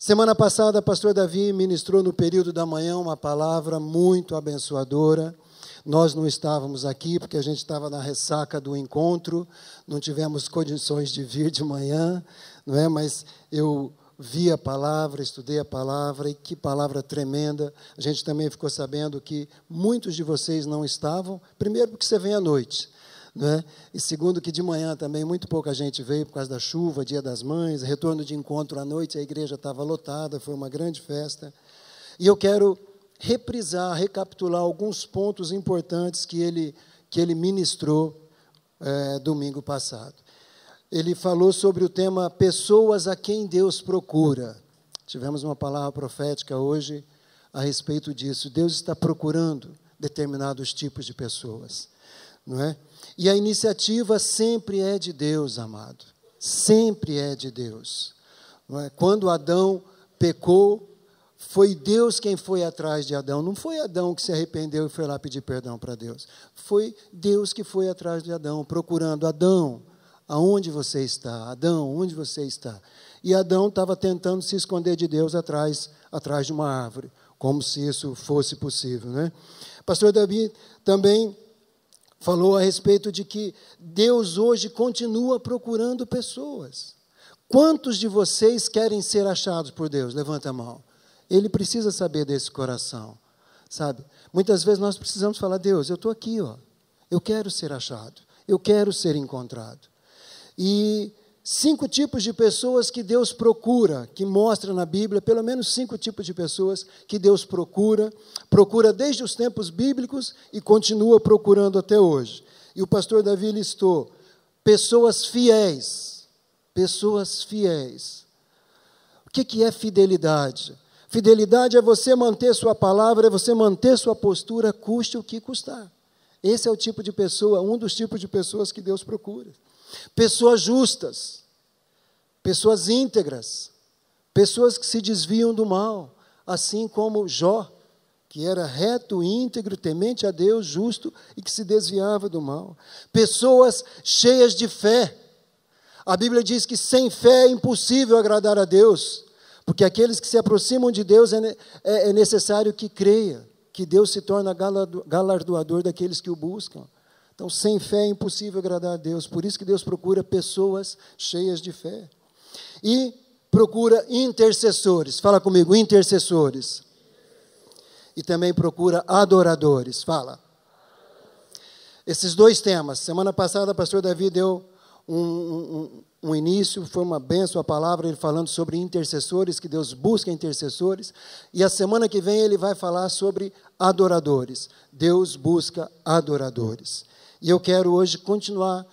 Semana passada, o pastor Davi ministrou no período da manhã uma palavra muito abençoadora. Nós não estávamos aqui porque a gente estava na ressaca do encontro, não tivemos condições de vir de manhã, não é? Mas eu vi a palavra, estudei a palavra, e que palavra tremenda. A gente também ficou sabendo que muitos de vocês não estavam, primeiro porque você vem à noite, não é? E segundo que de manhã também muito pouca gente veio por causa da chuva, Dia das Mães, retorno de encontro à noite, a igreja estava lotada, foi uma grande festa. E eu quero reprisar, recapitular alguns pontos importantes que ele ministrou domingo passado. Ele falou sobre o tema pessoas a quem Deus procura. Tivemos uma palavra profética hoje a respeito disso. Deus está procurando determinados tipos de pessoas, não é? E a iniciativa sempre é de Deus, amado. Sempre é de Deus. Não é? Quando Adão pecou, foi Deus quem foi atrás de Adão. Não foi Adão que se arrependeu e foi lá pedir perdão para Deus. Foi Deus que foi atrás de Adão, procurando. Adão, aonde você está? Adão, onde você está? E Adão estava tentando se esconder de Deus atrás de uma árvore, como se isso fosse possível, né? Pastor Davi também falou a respeito de que Deus hoje continua procurando pessoas. Quantos de vocês querem ser achados por Deus? Levanta a mão. Ele precisa saber desse coração, sabe? Muitas vezes nós precisamos falar, Deus, eu estou aqui, ó. Eu quero ser achado, eu quero ser encontrado. E 5 tipos de pessoas que Deus procura, que mostra na Bíblia, pelo menos 5 tipos de pessoas que Deus procura desde os tempos bíblicos e continua procurando até hoje. E o pastor Davi listou pessoas fiéis. Pessoas fiéis. O que é fidelidade? Fidelidade é você manter sua palavra, é você manter sua postura, custe o que custar. Esse é o tipo de pessoa, um dos tipos de pessoas que Deus procura. Pessoas justas, pessoas íntegras, pessoas que se desviam do mal, assim como Jó, que era reto, íntegro, temente a Deus, justo e que se desviava do mal. Pessoas cheias de fé. A Bíblia diz que sem fé é impossível agradar a Deus, porque aqueles que se aproximam de Deus é necessário que creia, que Deus se torna galardoador daqueles que o buscam. Então, sem fé é impossível agradar a Deus. Por isso que Deus procura pessoas cheias de fé. E procura intercessores. Fala comigo, intercessores. E também procura adoradores. Fala. Esses 2 temas. Semana passada, o pastor Davi deu um início, foi uma bênção a palavra, ele falando sobre intercessores, que Deus busca intercessores. E a semana que vem ele vai falar sobre adoradores. Deus busca adoradores. E eu quero hoje continuar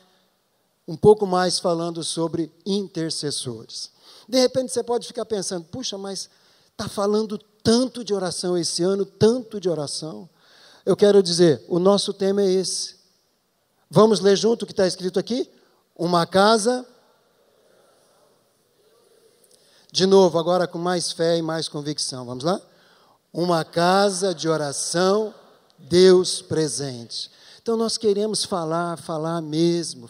um pouco mais falando sobre intercessores. De repente você pode ficar pensando, puxa, mas está falando tanto de oração esse ano, tanto de oração. Eu quero dizer, o nosso tema é esse. Vamos ler junto o que está escrito aqui? Uma casa. De novo, agora com mais fé e mais convicção. Vamos lá? Uma casa de oração, Deus presente. Então, nós queremos falar mesmo.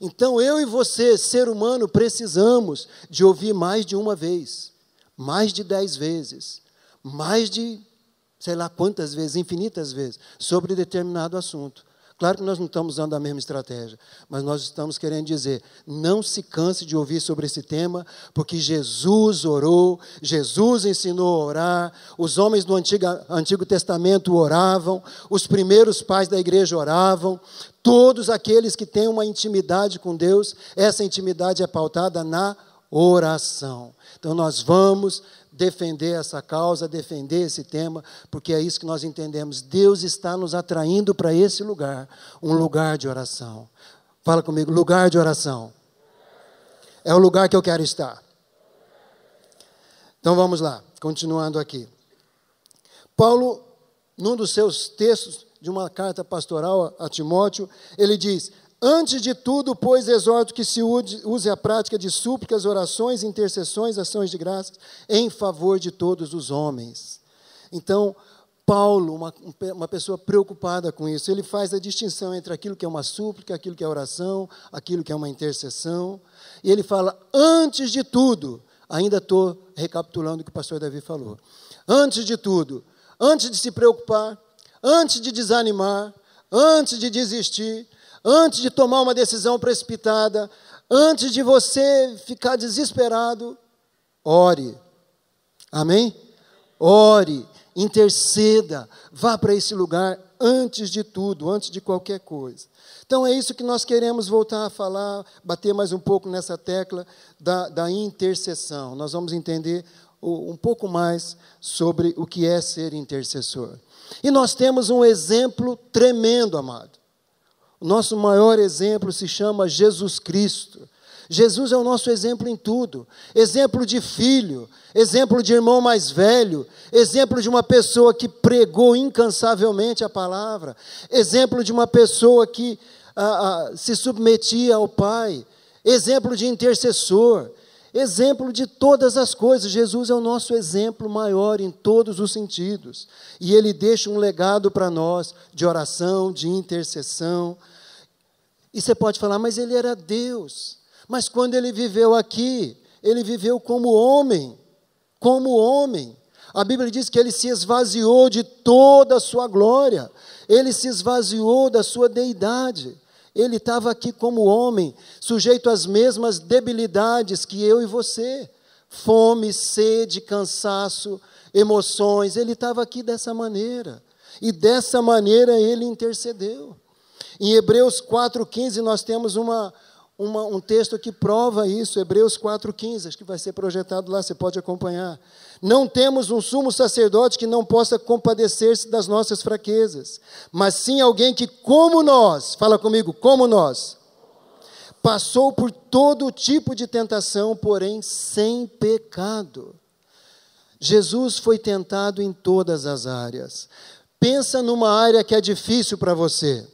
Então, eu e você, ser humano, precisamos de ouvir mais de uma vez, mais de 10 vezes, mais de, sei lá quantas vezes, infinitas vezes, sobre determinado assunto. Claro que nós não estamos usando a mesma estratégia, mas nós estamos querendo dizer, não se canse de ouvir sobre esse tema, porque Jesus orou, Jesus ensinou a orar, os homens do Antigo Testamento oravam, os primeiros pais da igreja oravam, todos aqueles que têm uma intimidade com Deus, essa intimidade é pautada na oração. Então nós vamos defender essa causa, defender esse tema, porque é isso que nós entendemos. Deus está nos atraindo para esse lugar, um lugar de oração. Fala comigo, lugar de oração. É o lugar que eu quero estar. Então vamos lá, continuando aqui. Paulo, num dos seus textos de uma carta pastoral a Timóteo, ele diz: antes de tudo, pois, exorto que se use a prática de súplicas, orações, intercessões, ações de graças, em favor de todos os homens. Então, Paulo, uma pessoa preocupada com isso, ele faz a distinção entre aquilo que é uma súplica, aquilo que é oração, aquilo que é uma intercessão. E ele fala, antes de tudo, Ainda estou recapitulando o que o pastor Davi falou. Antes de tudo, antes de se preocupar, antes de desanimar, antes de desistir, antes de tomar uma decisão precipitada, antes de você ficar desesperado, ore. Amém? Ore, interceda, vá para esse lugar antes de tudo, antes de qualquer coisa. Então é isso que nós queremos voltar a falar, bater mais um pouco nessa tecla da intercessão. Nós vamos entender um pouco mais sobre o que é ser intercessor. E nós temos um exemplo tremendo, amado. O nosso maior exemplo se chama Jesus Cristo. Jesus é o nosso exemplo em tudo. Exemplo de filho, exemplo de irmão mais velho, exemplo de uma pessoa que pregou incansavelmente a palavra, exemplo de uma pessoa que se submetia ao Pai, exemplo de intercessor, exemplo de todas as coisas. Jesus é o nosso exemplo maior em todos os sentidos. E Ele deixa um legado para nós de oração, de intercessão. E você pode falar, mas Ele era Deus. Mas quando Ele viveu aqui, Ele viveu como homem. Como homem. A Bíblia diz que Ele se esvaziou de toda a sua glória. Ele se esvaziou da sua deidade. Ele estava aqui como homem, sujeito às mesmas debilidades que eu e você. Fome, sede, cansaço, emoções. Ele estava aqui dessa maneira. E dessa maneira Ele intercedeu. Em Hebreus 4,15 nós temos um texto que prova isso, Hebreus 4,15, acho que vai ser projetado lá, você pode acompanhar. Não temos um sumo sacerdote que não possa compadecer-se das nossas fraquezas, mas sim alguém que, como nós, fala comigo, como nós, passou por todo tipo de tentação, porém sem pecado. Jesus foi tentado em todas as áreas. Pensa numa área que é difícil para você.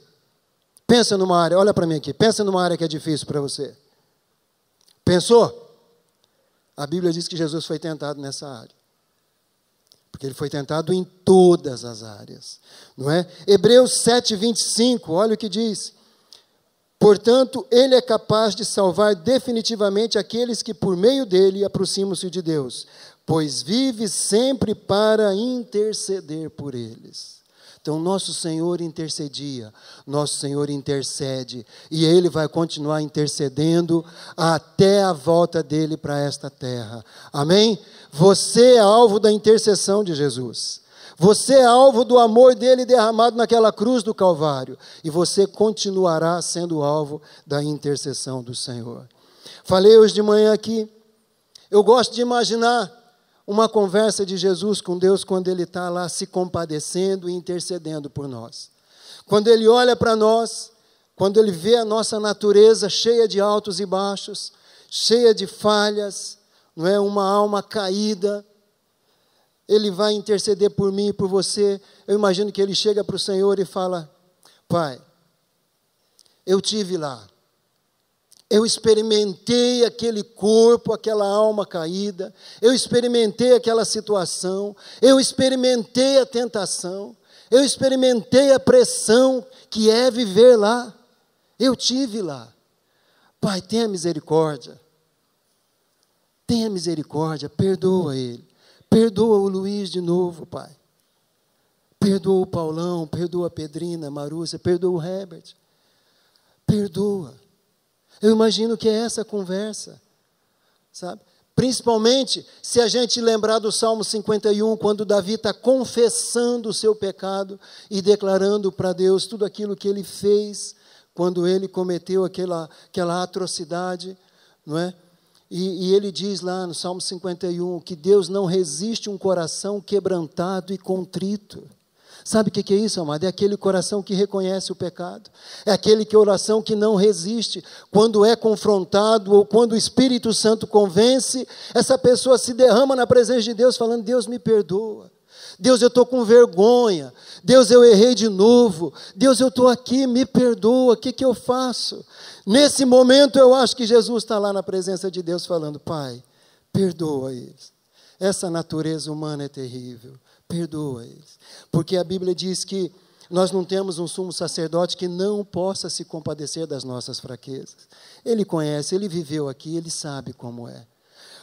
Pensa numa área, olha para mim aqui, pensa numa área que é difícil para você. Pensou? A Bíblia diz que Jesus foi tentado nessa área. Porque Ele foi tentado em todas as áreas. Não é? Hebreus 7,25, olha o que diz. Portanto, Ele é capaz de salvar definitivamente aqueles que por meio dEle aproximam-se de Deus, pois vive sempre para interceder por eles. Então, nosso Senhor intercedia, nosso Senhor intercede, e Ele vai continuar intercedendo até a volta dEle para esta terra. Amém? Você é alvo da intercessão de Jesus. Você é alvo do amor dEle derramado naquela cruz do Calvário. E você continuará sendo alvo da intercessão do Senhor. Falei hoje de manhã aqui, eu gosto de imaginar uma conversa de Jesus com Deus quando Ele está lá se compadecendo e intercedendo por nós. Quando Ele olha para nós, quando Ele vê a nossa natureza cheia de altos e baixos, cheia de falhas, não é? Uma alma caída, Ele vai interceder por mim e por você. Eu imagino que Ele chega para o Senhor e fala, Pai, eu tive lá. Eu experimentei aquele corpo, aquela alma caída, eu experimentei aquela situação, eu experimentei a tentação, eu experimentei a pressão que é viver lá, eu tive lá. Pai, tenha misericórdia, perdoa ele, perdoa o Luiz de novo, Pai, perdoa o Paulão, perdoa a Pedrina, a Marúcia, perdoa o Herbert, perdoa. Eu imagino que é essa conversa, sabe? Principalmente se a gente lembrar do Salmo 51, quando Davi está confessando o seu pecado e declarando para Deus tudo aquilo que ele fez quando ele cometeu aquela atrocidade, não é? E ele diz lá no Salmo 51 que Deus não resiste um coração quebrantado e contrito. Sabe o que é isso, amado? É aquele coração que reconhece o pecado. É aquele coração que não resiste. Quando é confrontado ou quando o Espírito Santo convence, essa pessoa se derrama na presença de Deus falando, Deus me perdoa. Deus, eu estou com vergonha. Deus, eu errei de novo. Deus, eu estou aqui, me perdoa. O que eu faço? Nesse momento eu acho que Jesus está lá na presença de Deus falando, Pai, perdoa eles. Essa natureza humana é terrível. Perdoa eles. Porque a Bíblia diz que nós não temos um sumo sacerdote que não possa se compadecer das nossas fraquezas. Ele conhece, ele viveu aqui, ele sabe como é.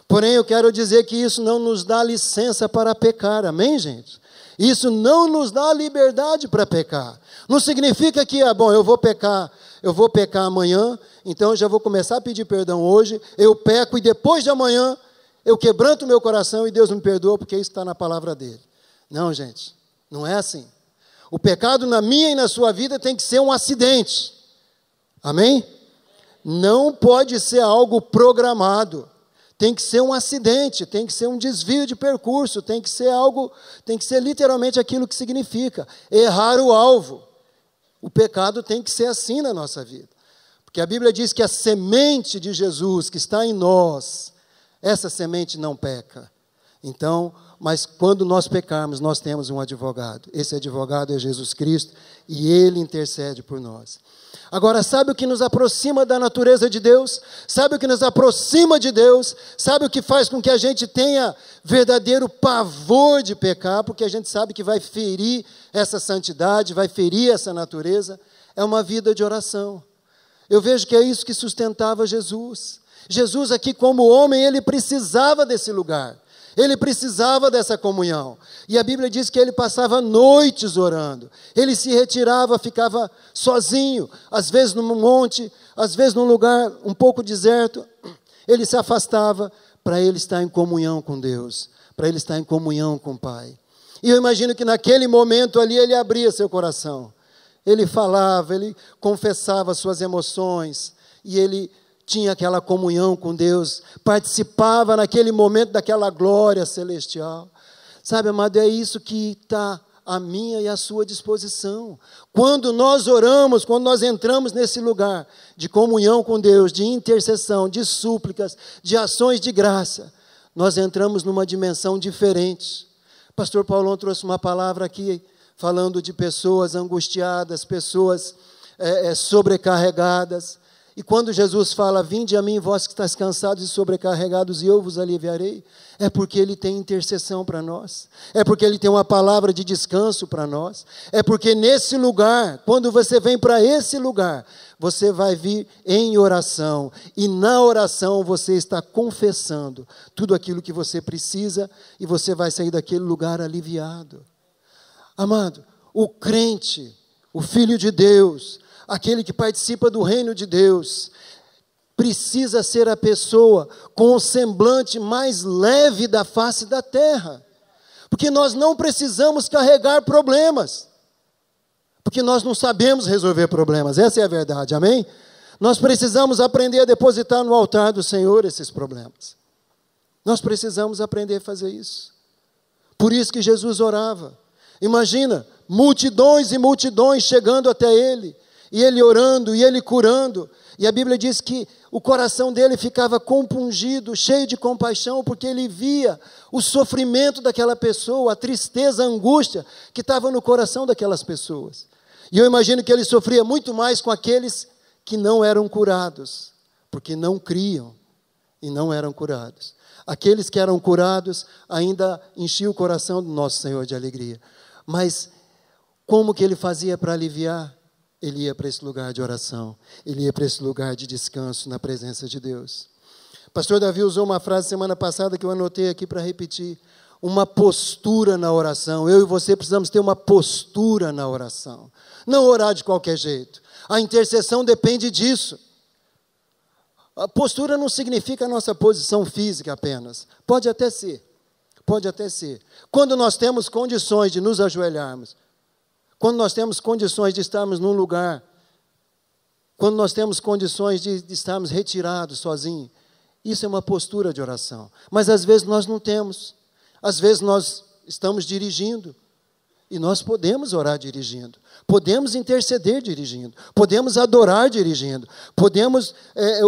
Porém, eu quero dizer que isso não nos dá licença para pecar, amém, gente? Isso não nos dá liberdade para pecar. Não significa que, eu vou pecar amanhã, então eu já vou começar a pedir perdão hoje, eu peco e depois de amanhã eu quebranto o meu coração e Deus me perdoa porque isso está na palavra dele. Não, gente, não é assim. O pecado na minha e na sua vida tem que ser um acidente, amém? Não pode ser algo programado. Tem que ser um acidente, tem que ser um desvio de percurso, tem que ser literalmente aquilo que significa errar o alvo. O pecado tem que ser assim na nossa vida. Porque a Bíblia diz que a semente de Jesus que está em nós, essa semente não peca. Então, mas quando nós pecarmos, nós temos um advogado. Esse advogado é Jesus Cristo e Ele intercede por nós. Agora, sabe o que nos aproxima da natureza de Deus? Sabe o que nos aproxima de Deus? Sabe o que faz com que a gente tenha verdadeiro pavor de pecar? Porque a gente sabe que vai ferir essa santidade, vai ferir essa natureza. É uma vida de oração. Eu vejo que é isso que sustentava Jesus. Jesus aqui como homem, ele precisava desse lugar. Ele precisava dessa comunhão. E a Bíblia diz que ele passava noites orando. Ele se retirava, ficava sozinho, às vezes num monte, às vezes num lugar um pouco deserto. Ele se afastava para ele estar em comunhão com Deus, para ele estar em comunhão com o Pai. E eu imagino que naquele momento ali ele abria seu coração. Ele falava, ele confessava suas emoções e ele tinha aquela comunhão com Deus, participava naquele momento daquela glória celestial. Sabe, amado, é isso que está à minha e à sua disposição. Quando nós oramos, quando nós entramos nesse lugar de comunhão com Deus, de intercessão, de súplicas, de ações de graça, nós entramos numa dimensão diferente. Pastor Paulão trouxe uma palavra aqui, falando de pessoas angustiadas, pessoas sobrecarregadas. E quando Jesus fala, vinde a mim, vós que estáis cansados e sobrecarregados, e eu vos aliviarei, é porque Ele tem intercessão para nós, é porque Ele tem uma palavra de descanso para nós, é porque nesse lugar, quando você vem para esse lugar, você vai vir em oração, e na oração você está confessando tudo aquilo que você precisa, e você vai sair daquele lugar aliviado. Amado, o crente, o Filho de Deus, aquele que participa do reino de Deus, precisa ser a pessoa com o semblante mais leve da face da terra. Porque nós não precisamos carregar problemas. Porque nós não sabemos resolver problemas, essa é a verdade, amém? Nós precisamos aprender a depositar no altar do Senhor esses problemas. Nós precisamos aprender a fazer isso. Por isso que Jesus orava. Imagina, multidões e multidões chegando até Ele, e Ele orando, e Ele curando, e a Bíblia diz que o coração dele ficava compungido, cheio de compaixão, porque ele via o sofrimento daquela pessoa, a tristeza, a angústia que estava no coração daquelas pessoas. E eu imagino que ele sofria muito mais com aqueles que não eram curados, porque não criam e não eram curados. Aqueles que eram curados ainda enchiam o coração do nosso Senhor de alegria. Mas como que ele fazia para aliviar? Ele ia para esse lugar de oração, ele ia para esse lugar de descanso na presença de Deus. Pastor Davi usou uma frase semana passada que eu anotei aqui para repetir, uma postura na oração. Eu e você precisamos ter uma postura na oração, não orar de qualquer jeito. A intercessão depende disso. A postura não significa a nossa posição física apenas, pode até ser. Quando nós temos condições de nos ajoelharmos, quando nós temos condições de estarmos num lugar, quando nós temos condições de estarmos retirados, sozinhos, isso é uma postura de oração. Mas às vezes nós não temos. Às vezes nós estamos dirigindo, e nós podemos orar dirigindo, podemos interceder dirigindo, podemos adorar dirigindo, podemos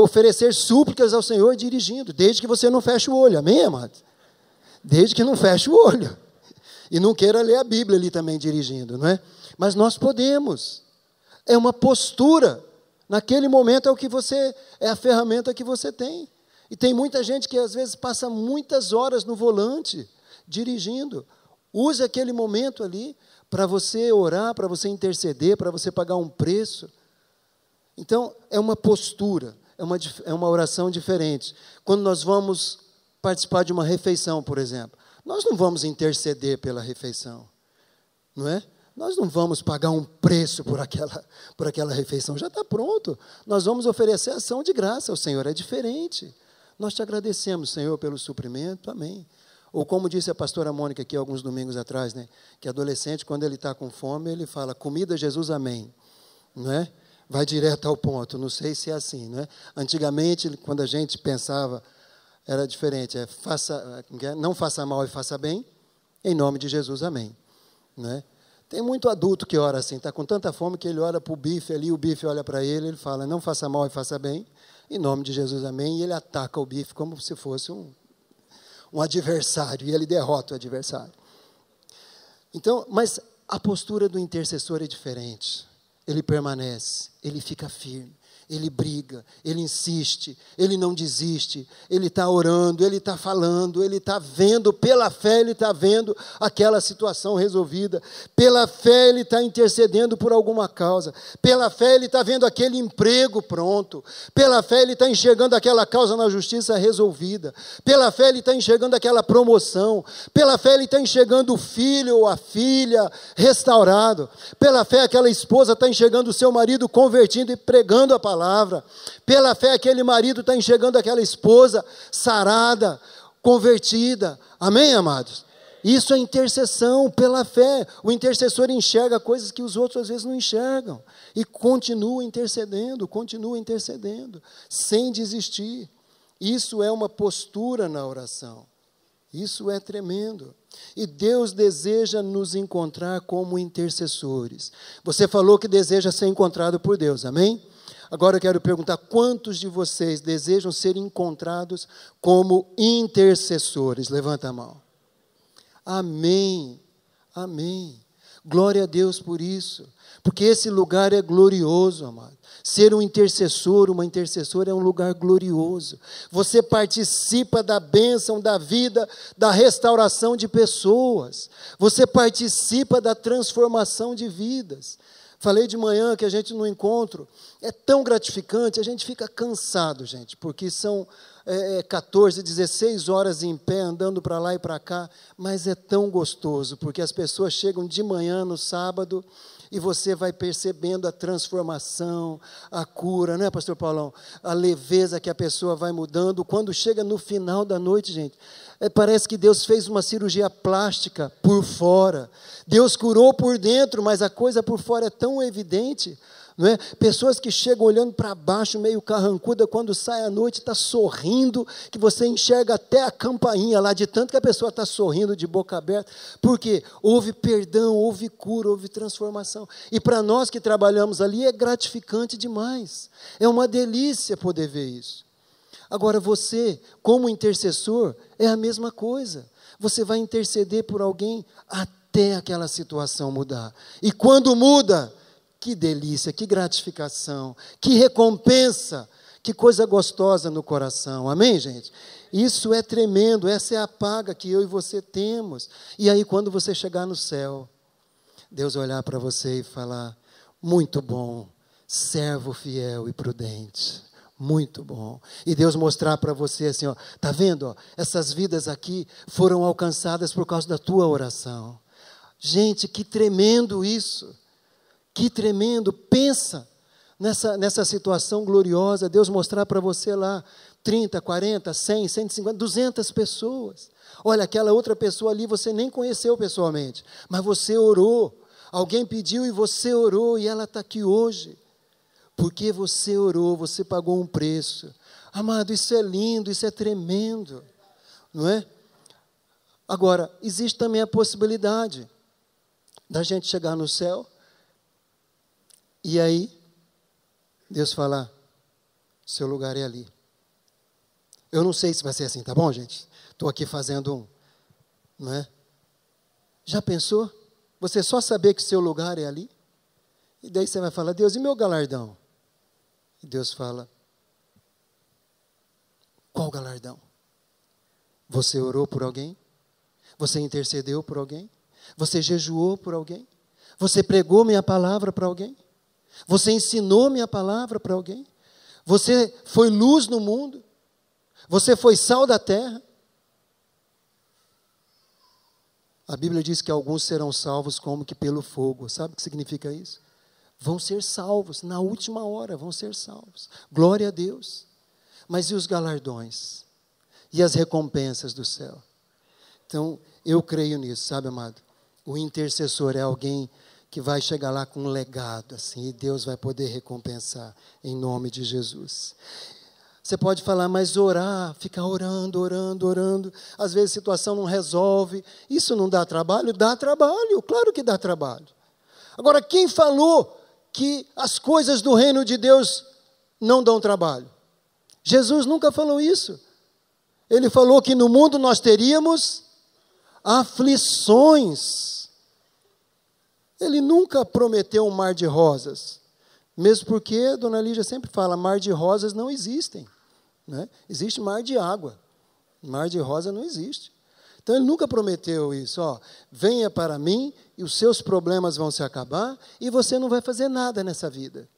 oferecer súplicas ao Senhor dirigindo, desde que você não feche o olho, amém, amado? Desde que não feche o olho. E não queira ler a Bíblia ali também dirigindo, não é? Mas nós podemos. É uma postura. Naquele momento é a ferramenta que você tem. E tem muita gente que às vezes passa muitas horas no volante, dirigindo. Use aquele momento ali para você orar, para você interceder, para você pagar um preço. Então, é uma postura, é uma oração diferente. Quando nós vamos participar de uma refeição, por exemplo. Nós não vamos interceder pela refeição, não é? Nós não vamos pagar um preço por aquela refeição, já está pronto. Nós vamos oferecer ação de graça ao Senhor, é diferente. Nós te agradecemos, Senhor, pelo suprimento, amém. Ou como disse a pastora Mônica aqui alguns domingos atrás, né, que adolescente, quando ele está com fome, ele fala, comida Jesus, amém. Não é? Vai direto ao ponto, não sei se é assim. Não é? Antigamente, quando a gente pensava, era diferente, não faça mal e faça bem, em nome de Jesus, amém. Não é? Tem muito adulto que ora assim, está com tanta fome que ele olha para o bife ali, o bife olha para ele, ele fala, não faça mal e faça bem, em nome de Jesus, amém, e ele ataca o bife como se fosse um adversário, e ele derrota o adversário. Então, mas a postura do intercessor é diferente, ele permanece, ele fica firme, ele briga, ele insiste, ele não desiste, ele está orando, ele está falando, ele está vendo, pela fé ele está vendo aquela situação resolvida, pela fé ele está intercedendo por alguma causa, pela fé ele está vendo aquele emprego pronto, pela fé ele está enxergando aquela causa na justiça resolvida, pela fé ele está enxergando aquela promoção, pela fé ele está enxergando o filho ou a filha restaurado, pela fé aquela esposa está enxergando o seu marido convertido e pregando a palavra, pela fé aquele marido está enxergando aquela esposa sarada, convertida, amém, amados? Isso é intercessão, pela fé, o intercessor enxerga coisas que os outros às vezes não enxergam, e continua intercedendo, sem desistir, isso é uma postura na oração, isso é tremendo, e Deus deseja nos encontrar como intercessores, você falou que deseja ser encontrado por Deus, amém? Agora eu quero perguntar, quantos de vocês desejam ser encontrados como intercessores? Levanta a mão. Amém, amém. Glória a Deus por isso, porque esse lugar é glorioso, amado. Ser um intercessor, uma intercessora é um lugar glorioso. Você participa da bênção, da vida, da restauração de pessoas. Você participa da transformação de vidas. Falei de manhã que a gente no encontro é tão gratificante, a gente fica cansado, gente, porque são 14, 16 horas em pé, andando para lá e para cá, mas é tão gostoso, porque as pessoas chegam de manhã no sábado e você vai percebendo a transformação, a cura, né, pastor Paulão? A leveza que a pessoa vai mudando, quando chega no final da noite, gente, parece que Deus fez uma cirurgia plástica por fora, Deus curou por dentro, mas a coisa por fora é tão evidente, não é? Pessoas que chegam olhando para baixo, meio carrancuda, quando sai à noite, está sorrindo, que você enxerga até a campainha lá, de tanto que a pessoa está sorrindo de boca aberta, porque houve perdão, houve cura, houve transformação, e para nós que trabalhamos ali, é gratificante demais, é uma delícia poder ver isso. Agora você, como intercessor, é a mesma coisa, você vai interceder por alguém até aquela situação mudar, e quando muda, que delícia, que gratificação, que recompensa, que coisa gostosa no coração, amém, gente? Isso é tremendo, essa é a paga que eu e você temos, e aí quando você chegar no céu, Deus olhar para você e falar, muito bom, servo fiel e prudente, muito bom, e Deus mostrar para você assim, ó, tá vendo, ó, essas vidas aqui foram alcançadas por causa da tua oração, gente, que tremendo isso, que tremendo, pensa nessa situação gloriosa, Deus mostrar para você lá, 30, 40, 100, 150, 200 pessoas, olha, aquela outra pessoa ali, você nem conheceu pessoalmente, mas você orou, alguém pediu e você orou, e ela está aqui hoje, porque você orou, você pagou um preço, amado, isso é lindo, isso é tremendo, não é? Agora, existe também a possibilidade da gente chegar no céu, e aí, Deus fala, seu lugar é ali. Eu não sei se vai ser assim, tá bom, gente? Estou aqui fazendo não é? Já pensou? Você só saber que seu lugar é ali? E daí você vai falar, Deus, e meu galardão? E Deus fala, qual galardão? Você orou por alguém? Você intercedeu por alguém? Você jejuou por alguém? Você pregou minha palavra para alguém? Você ensinou minha palavra para alguém? Você foi luz no mundo? Você foi sal da terra? A Bíblia diz que alguns serão salvos como que pelo fogo. Sabe o que significa isso? Vão ser salvos, na última hora vão ser salvos. Glória a Deus. Mas e os galardões? E as recompensas do céu? Então, eu creio nisso, sabe, amado? O intercessor é alguém que vai chegar lá com um legado, assim, e Deus vai poder recompensar, em nome de Jesus. Você pode falar, mas orar, ficar orando, às vezes a situação não resolve, isso não dá trabalho? Dá trabalho, claro que dá trabalho. Agora, quem falou que as coisas do reino de Deus não dão trabalho? Jesus nunca falou isso. Ele falou que no mundo nós teríamos aflições. Ele nunca prometeu um mar de rosas, mesmo porque a dona Lígia sempre fala, mar de rosas não existem. Né? Existe mar de água, mar de rosa não existe. Então ele nunca prometeu isso, ó, venha para mim e os seus problemas vão se acabar e você não vai fazer nada nessa vida.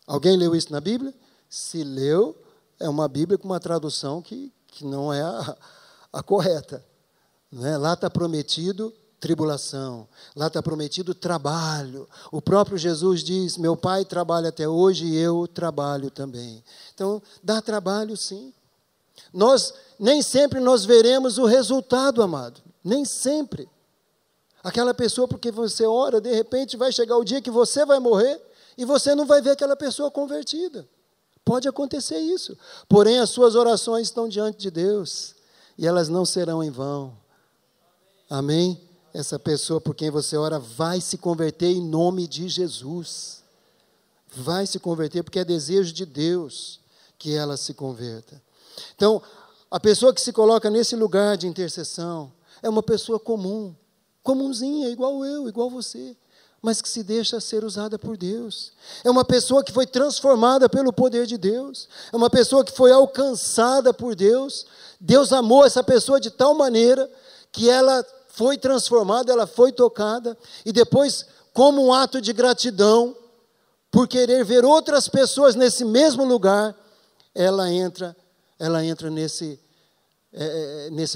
Alguém leu isso na Bíblia? Se leu, é uma Bíblia com uma tradução que não é a correta. Não é? Lá está prometido tribulação, lá está prometido trabalho. O próprio Jesus diz, meu pai trabalha até hoje e eu trabalho também. Então, dá trabalho sim. Nem sempre nós veremos o resultado, amado. Nem sempre. Aquela pessoa, porque você ora, de repente vai chegar o dia que você vai morrer e você não vai ver aquela pessoa convertida. Pode acontecer isso. Porém, as suas orações estão diante de Deus e elas não serão em vão. Amém? Essa pessoa por quem você ora vai se converter em nome de Jesus. Vai se converter porque é desejo de Deus que ela se converta. Então, a pessoa que se coloca nesse lugar de intercessão é uma pessoa comum, comunzinha, igual eu, igual você, mas que se deixa ser usada por Deus. É uma pessoa que foi transformada pelo poder de Deus. É uma pessoa que foi alcançada por Deus. Deus amou essa pessoa de tal maneira que ela foi transformada, ela foi tocada, e depois, como um ato de gratidão, por querer ver outras pessoas nesse mesmo lugar, ela entra nesse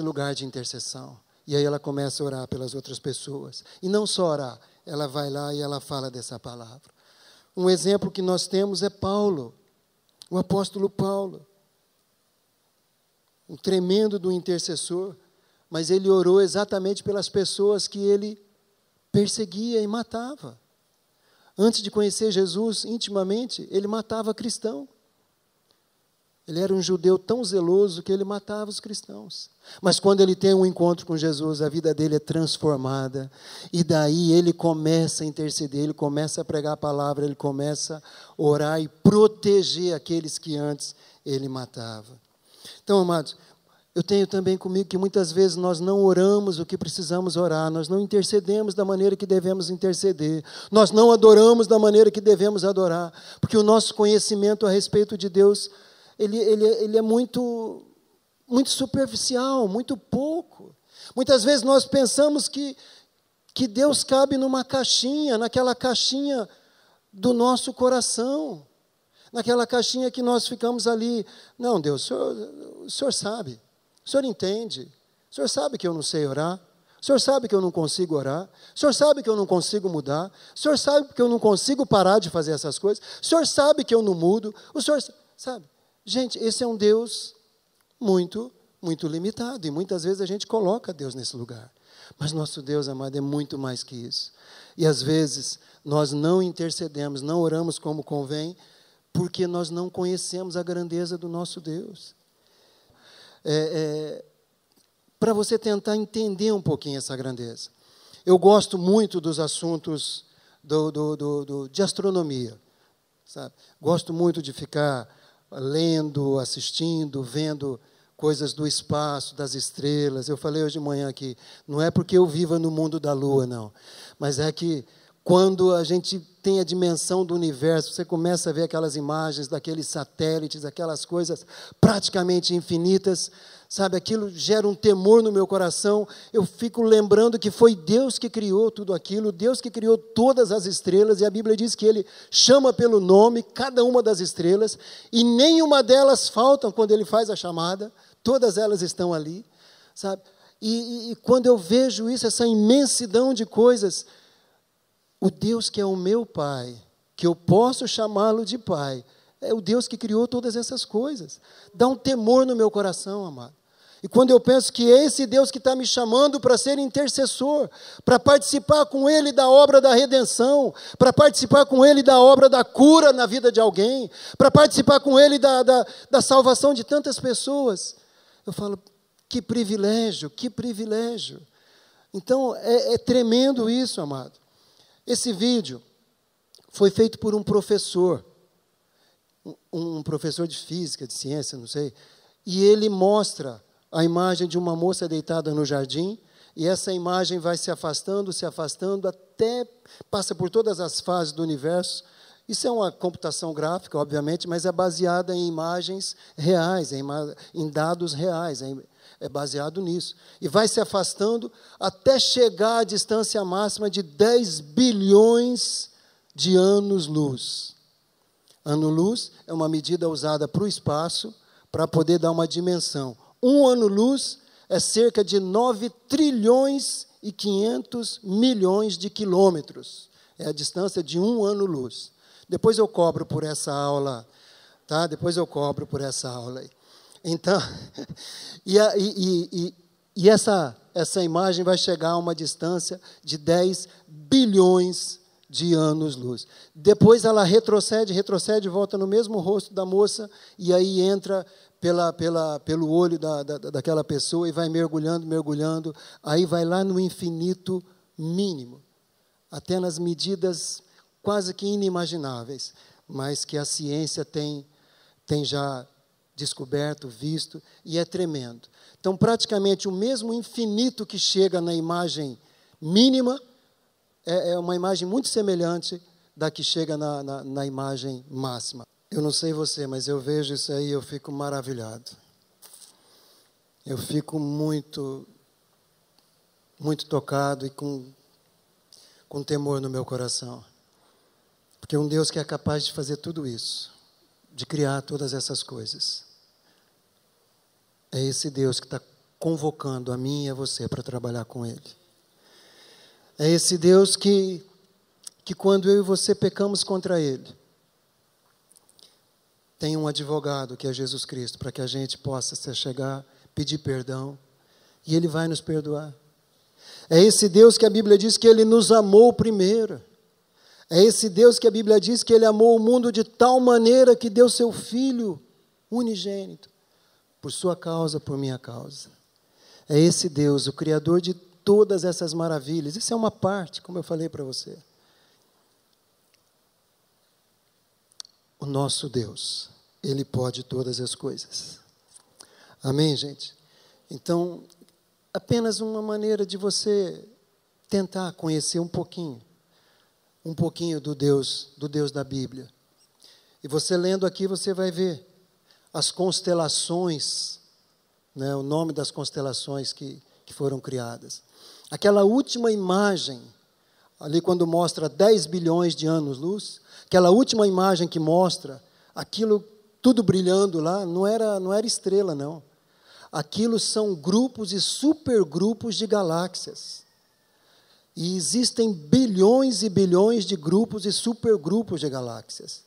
lugar de intercessão. E aí ela começa a orar pelas outras pessoas. E não só orar, ela vai lá e ela fala dessa palavra. Um exemplo que nós temos é Paulo, o apóstolo Paulo. Um tremendo do intercessor. Mas ele orou exatamente pelas pessoas que ele perseguia e matava. Antes de conhecer Jesus intimamente, ele matava cristão. Ele era um judeu tão zeloso que ele matava os cristãos. Mas quando ele tem um encontro com Jesus, a vida dele é transformada. E daí ele começa a interceder, ele começa a pregar a palavra, ele começa a orar e proteger aqueles que antes ele matava. Então, amados, eu tenho também comigo que muitas vezes nós não oramos o que precisamos orar, nós não intercedemos da maneira que devemos interceder, nós não adoramos da maneira que devemos adorar, porque o nosso conhecimento a respeito de Deus, ele é muito superficial, muito pouco. Muitas vezes nós pensamos que Deus cabe numa caixinha, naquela caixinha do nosso coração, naquela caixinha que nós ficamos ali, não, Deus, o Senhor sabe. O Senhor entende, o Senhor sabe que eu não sei orar, o Senhor sabe que eu não consigo orar, o Senhor sabe que eu não consigo mudar, o Senhor sabe que eu não consigo parar de fazer essas coisas, o Senhor sabe que eu não mudo, o Senhor sabe. Gente, esse é um Deus muito, muito limitado, e muitas vezes a gente coloca Deus nesse lugar. Mas nosso Deus, amado, é muito mais que isso. E às vezes nós não intercedemos, não oramos como convém, porque nós não conhecemos a grandeza do nosso Deus. Para você tentar entender um pouquinho essa grandeza. Eu gosto muito dos assuntos de astronomia, sabe? Gosto muito de ficar lendo, assistindo, vendo coisas do espaço, das estrelas. Eu falei hoje de manhã aqui, não é porque eu viva no mundo da lua, não, mas é que quando a gente tem a dimensão do universo, você começa a ver aquelas imagens daqueles satélites, aquelas coisas praticamente infinitas, sabe, aquilo gera um temor no meu coração. Eu fico lembrando que foi Deus que criou tudo aquilo, Deus que criou todas as estrelas, e a Bíblia diz que Ele chama pelo nome cada uma das estrelas, e nenhuma delas faltam quando Ele faz a chamada, todas elas estão ali, sabe? E quando eu vejo isso, essa imensidão de coisas, o Deus que é o meu Pai, que eu posso chamá-lo de Pai, é o Deus que criou todas essas coisas. Dá um temor no meu coração, amado. E quando eu penso que é esse Deus que está me chamando para ser intercessor, para participar com Ele da obra da redenção, para participar com Ele da obra da cura na vida de alguém, para participar com Ele da salvação de tantas pessoas, eu falo, que privilégio, que privilégio. Então, é tremendo isso, amado. Esse vídeo foi feito por um professor de física, de ciência, não sei, e ele mostra a imagem de uma moça deitada no jardim, e essa imagem vai se afastando, até passa por todas as fases do universo. Isso é uma computação gráfica, obviamente, mas é baseada em imagens reais, em dados reais, é baseado nisso. E vai se afastando até chegar à distância máxima de 10 bilhões de anos-luz. Ano-luz é uma medida usada para o espaço, para poder dar uma dimensão. Um ano-luz é cerca de 9 trilhões e 500 milhões de quilômetros. É a distância de um ano-luz. Depois eu cobro por essa aula, tá? Depois eu cobro por essa aula aí. Então, essa imagem vai chegar a uma distância de 10 bilhões de anos-luz. Depois ela retrocede, volta no mesmo rosto da moça, e aí entra pelo olho daquela pessoa e vai mergulhando, aí vai lá no infinito mínimo, até nas medidas quase que inimagináveis, mas que a ciência tem já descoberto, visto, e é tremendo. Então, praticamente, o mesmo infinito que chega na imagem mínima é uma imagem muito semelhante da que chega na imagem máxima. Eu não sei você, mas eu vejo isso aí e eu fico maravilhado. Eu fico muito, muito tocado e com temor no meu coração. Porque um Deus que é capaz de fazer tudo isso, de criar todas essas coisas, é esse Deus que está convocando a mim e a você para trabalhar com Ele. É esse Deus que quando eu e você pecamos contra Ele, tem um advogado que é Jesus Cristo, para que a gente possa se chegar, pedir perdão, e Ele vai nos perdoar. É esse Deus que a Bíblia diz que Ele nos amou primeiro. É esse Deus que a Bíblia diz que Ele amou o mundo de tal maneira que deu seu Filho unigênito, por sua causa, por minha causa. É esse Deus, o Criador de todas essas maravilhas. Isso é uma parte, como eu falei para você. O nosso Deus, Ele pode todas as coisas. Amém, gente? Então, apenas uma maneira de você tentar conhecer um pouquinho do Deus da Bíblia. E você lendo aqui, você vai ver as constelações, né, o nome das constelações que foram criadas. Aquela última imagem, ali quando mostra 10 bilhões de anos-luz, aquela última imagem que mostra aquilo tudo brilhando lá, não era estrela, não. Aquilo são grupos e supergrupos de galáxias. E existem bilhões e bilhões de grupos e supergrupos de galáxias.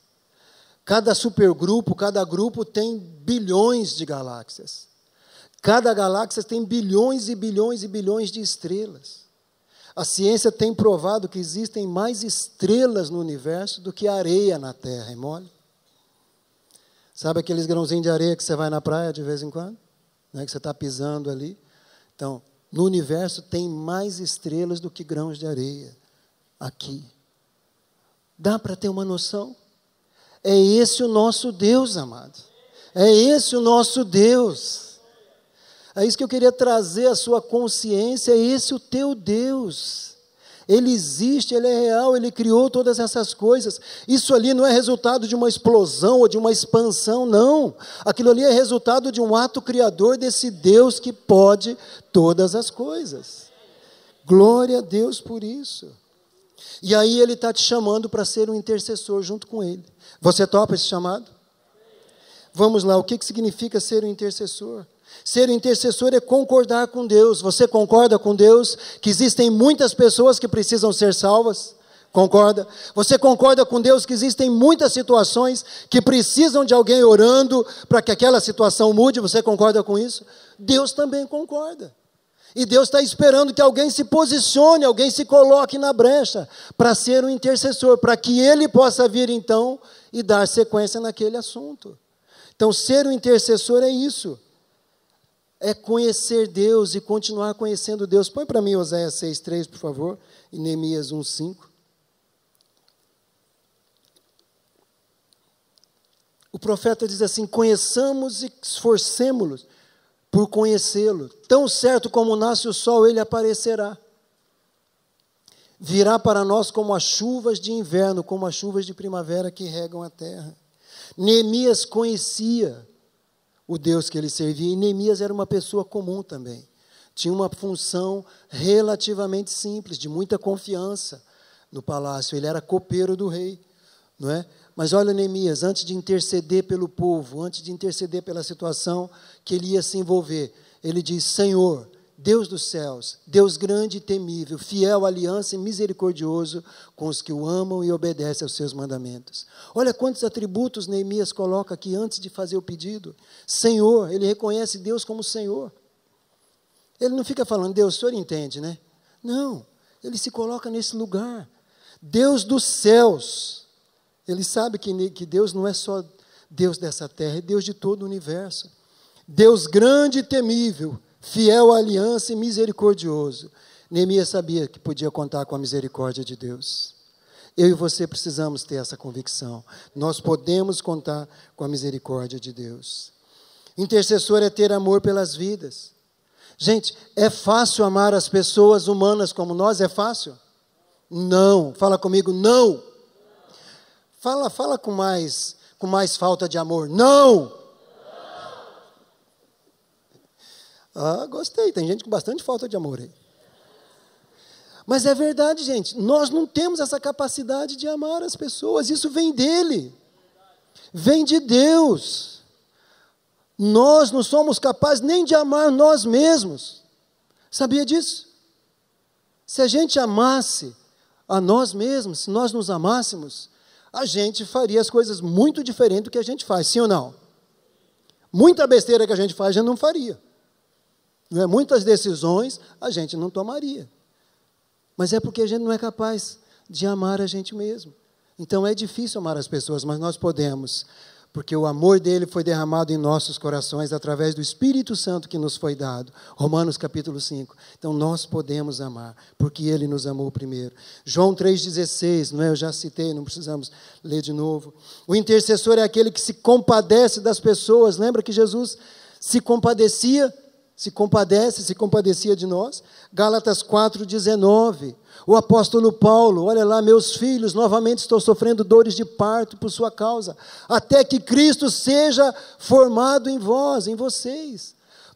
Cada supergrupo, cada grupo tem bilhões de galáxias. Cada galáxia tem bilhões e bilhões e bilhões de estrelas. A ciência tem provado que existem mais estrelas no universo do que areia na Terra, é mole? Sabe aqueles grãozinhos de areia que você vai na praia de vez em quando? Né, que você está pisando ali? Então, no universo tem mais estrelas do que grãos de areia. Aqui. Dá para ter uma noção? É esse o nosso Deus, amado. É esse o nosso Deus. É isso que eu queria trazer à sua consciência, é esse o teu Deus. Ele existe, Ele é real, Ele criou todas essas coisas. Isso ali não é resultado de uma explosão ou de uma expansão, não. Aquilo ali é resultado de um ato criador desse Deus que pode todas as coisas. Glória a Deus por isso. E aí Ele está te chamando para ser um intercessor junto com Ele. Você topa esse chamado? Vamos lá, o que significa ser um intercessor? Ser intercessor é concordar com Deus. Você concorda com Deus que existem muitas pessoas que precisam ser salvas? Concorda? Você concorda com Deus que existem muitas situações que precisam de alguém orando para que aquela situação mude? Você concorda com isso? Deus também concorda. E Deus está esperando que alguém se posicione, alguém se coloque na brecha para ser um intercessor, para que ele possa vir então e dar sequência naquele assunto. Então, ser um intercessor é isso. É conhecer Deus e continuar conhecendo Deus. Põe para mim Oséias 6,3, por favor, e Neemias 1,5. O profeta diz assim: conheçamos e esforcemo-nos por conhecê-lo. Tão certo como nasce o sol, ele aparecerá. Virá para nós como as chuvas de inverno, como as chuvas de primavera que regam a terra. Neemias conhecia o Deus que ele servia, e Neemias era uma pessoa comum também. Tinha uma função relativamente simples, de muita confiança no palácio. Ele era copeiro do rei, não é? Mas olha Neemias, antes de interceder pelo povo, antes de interceder pela situação que ele ia se envolver, ele diz: Senhor, Deus dos céus, Deus grande e temível, fiel à aliança e misericordioso com os que o amam e obedecem aos seus mandamentos. Olha quantos atributos Neemias coloca aqui antes de fazer o pedido. Senhor, ele reconhece Deus como Senhor. Ele não fica falando: Deus, o Senhor entende, né? Não, ele se coloca nesse lugar. Deus dos céus. Ele sabe que Deus não é só Deus dessa terra, é Deus de todo o universo. Deus grande e temível, fiel à aliança e misericordioso. Neemias sabia que podia contar com a misericórdia de Deus. Eu e você precisamos ter essa convicção. Nós podemos contar com a misericórdia de Deus. Intercessor é ter amor pelas vidas. Gente, é fácil amar as pessoas humanas como nós? É fácil? Não. Fala comigo, não. Fala com mais falta de amor. Não! Ah, gostei. Tem gente com bastante falta de amor aí. Mas é verdade, gente. Nós não temos essa capacidade de amar as pessoas. Isso vem dele. Vem de Deus. Nós não somos capazes nem de amar nós mesmos. Sabia disso? Se a gente amasse a nós mesmos, se nós nos amássemos, a gente faria as coisas muito diferentes do que a gente faz, sim ou não? Muita besteira que a gente faz, a gente não faria. Não é? Muitas decisões a gente não tomaria. Mas é porque a gente não é capaz de amar a gente mesmo. Então é difícil amar as pessoas, mas nós podemos, porque o amor dele foi derramado em nossos corações através do Espírito Santo que nos foi dado. Romanos capítulo 5. Então nós podemos amar, porque ele nos amou primeiro. João 3,16, não é? Eu já citei, não precisamos ler de novo. O intercessor é aquele que se compadece das pessoas. Lembra que Jesus se compadecia de nós? Gálatas 4,19. O apóstolo Paulo: olha lá, meus filhos, novamente estou sofrendo dores de parto por sua causa, até que Cristo seja formado em vós, em vocês.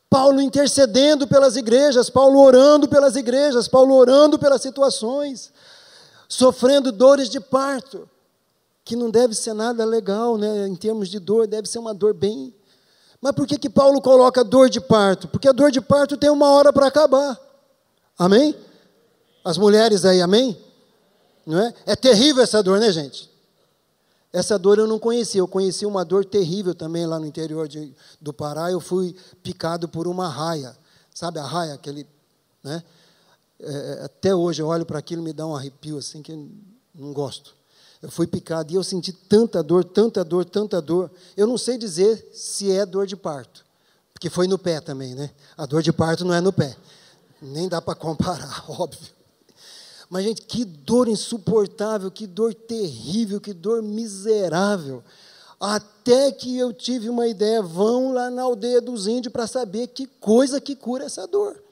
Paulo intercedendo pelas igrejas, Paulo orando pelas igrejas, Paulo orando pelas situações, sofrendo dores de parto, que não deve ser nada legal, né? Em termos de dor, deve ser uma dor bem... Mas por que Paulo coloca dor de parto? Porque a dor de parto tem uma hora para acabar. Amém? As mulheres aí, amém? Não é? É terrível essa dor, né, gente? Essa dor eu não conhecia. Eu conheci uma dor terrível também lá no interior do Pará. Eu fui picado por uma raia. Sabe a raia? Aquele, né? Até hoje eu olho para aquilo e me dá um arrepio assim que eu não gosto. Eu fui picado e eu senti tanta dor, tanta dor, tanta dor. Eu não sei dizer se é dor de parto, porque foi no pé também, né? A dor de parto não é no pé. Nem dá para comparar, óbvio. Mas, gente, que dor insuportável, que dor terrível, que dor miserável. Até que eu tive uma ideia: vão lá na aldeia dos índios para saber que coisa que cura essa dor.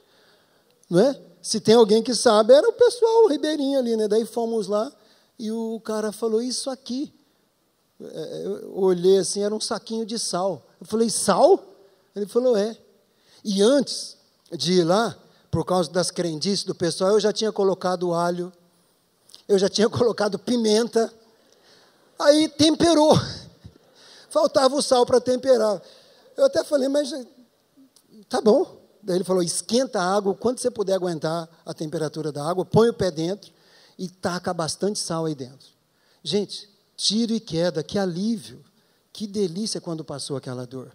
Não é? Se tem alguém que sabe, era o pessoal ribeirinho ali, né? Daí fomos lá e o cara falou: isso aqui. Eu olhei assim, era um saquinho de sal. Eu falei: sal? Ele falou: é. E antes de ir lá, por causa das crendices do pessoal, eu já tinha colocado alho, eu já tinha colocado pimenta, aí temperou. Faltava o sal para temperar. Eu até falei: mas Tá bom. Daí ele falou, esquenta a água, quanto você puder aguentar a temperatura da água, põe o pé dentro e taca bastante sal aí dentro. Gente, tiro e queda, que alívio, que delícia quando passou aquela dor.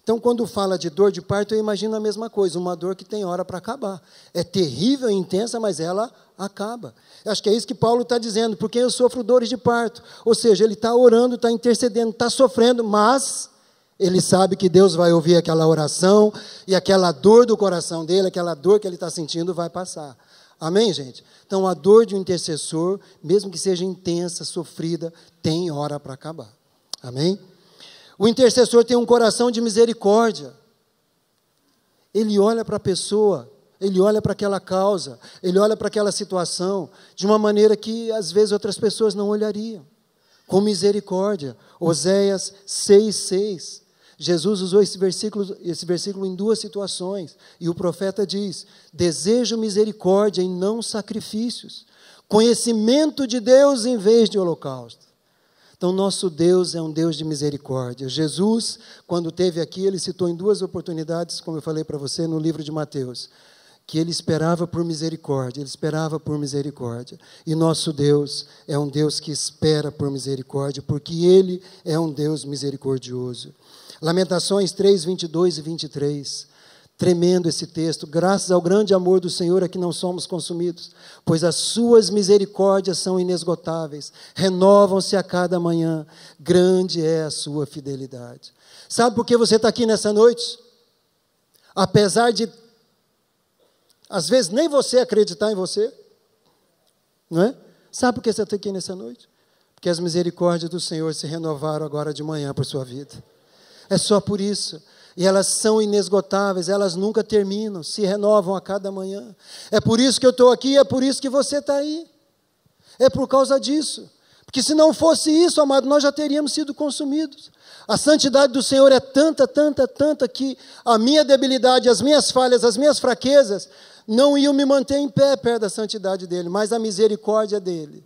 Então, quando fala de dor de parto, eu imagino a mesma coisa, uma dor que tem hora para acabar. É terrível, intensa, mas ela acaba. Eu acho que é isso que Paulo está dizendo, porque eu sofro dores de parto. Ou seja, ele está orando, está intercedendo, está sofrendo, mas ele sabe que Deus vai ouvir aquela oração e aquela dor do coração dele, aquela dor que ele está sentindo vai passar. Amém, gente? Então, a dor de um intercessor, mesmo que seja intensa, sofrida, tem hora para acabar. Amém? O intercessor tem um coração de misericórdia. Ele olha para a pessoa, ele olha para aquela causa, ele olha para aquela situação, de uma maneira que, às vezes, outras pessoas não olhariam. Com misericórdia. Oséias 6:6. Jesus usou esse versículo em duas situações. E o profeta diz, desejo misericórdia e não sacrifícios. Conhecimento de Deus em vez de holocausto. Então, nosso Deus é um Deus de misericórdia. Jesus, quando esteve aqui, ele citou em duas oportunidades, como eu falei para você, no livro de Mateus, que ele esperava por misericórdia, ele esperava por misericórdia. E nosso Deus é um Deus que espera por misericórdia, porque ele é um Deus misericordioso. Lamentações 3, 22 e 23. Tremendo esse texto. Graças ao grande amor do Senhor é que não somos consumidos, pois as suas misericórdias são inesgotáveis, renovam-se a cada manhã, grande é a sua fidelidade. Sabe por que você está aqui nessa noite? Apesar de, às vezes, nem você acreditar em você, não é? Sabe por que você está aqui nessa noite? Porque as misericórdias do Senhor se renovaram agora de manhã por sua vida. É só por isso. E elas são inesgotáveis, elas nunca terminam, se renovam a cada manhã. É por isso que eu estou aqui, é por isso que você está aí. É por causa disso. Porque se não fosse isso, amado, nós já teríamos sido consumidos. A santidade do Senhor é tanta, tanta, tanta, que a minha debilidade, as minhas falhas, as minhas fraquezas, não iam me manter em pé perto da santidade dEle, mas a misericórdia dEle